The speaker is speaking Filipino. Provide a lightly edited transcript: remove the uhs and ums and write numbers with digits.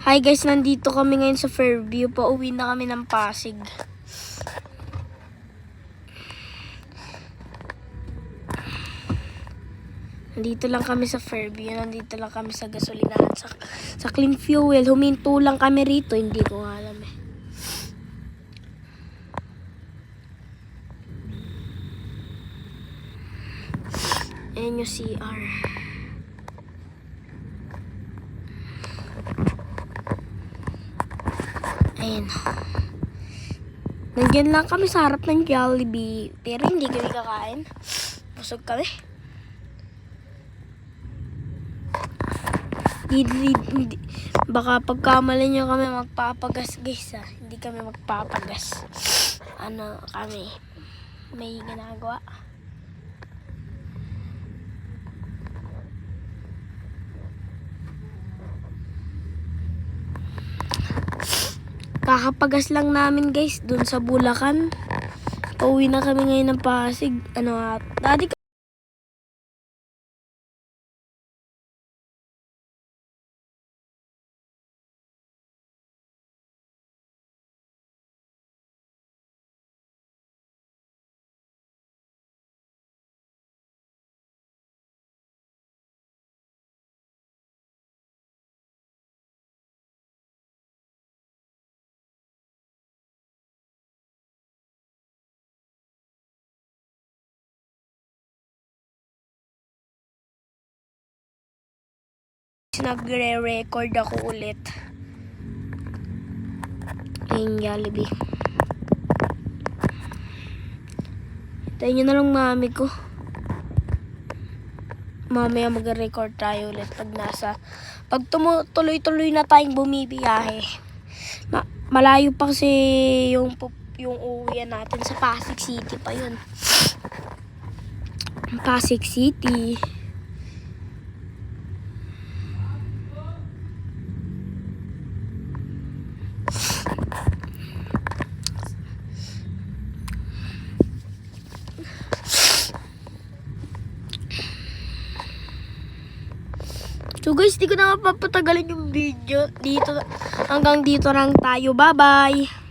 Hi guys, nandito kami ngayon sa Fairview. Pauwi na kami ng Pasig. Nandito lang kami sa Fairview. Nandito lang kami sa gasolinahan. Sa Clean Fuel. Huminto lang kami rito. Hindi ko alam eh. Ayan yung CR. Ayan. Nandiyan lang kami sa harap ng Jollibee. Pero hindi kami kakain. Busog kami. Baka pagkamali nyo kami magpapagas guys ha. Hindi kami magpapagas. Ano kami. May ginagawa. Kakapagas lang namin guys dun sa Bulacan. Pauwi na kami ngayon ng Pasig. Dati nagre-record ako ulit. Ayun, Jollibee. Tayo nyo na lang mami ko. Mamaya mag-record tayo ulit pag tuloy-tuloy na tayong bumibiyahe. Malayo pa kasi yung uwian natin sa Pasig City pa yun. Pasig City. So guys, di ko na mapapatagalin yung video. Hanggang dito lang tayo. Bye-bye!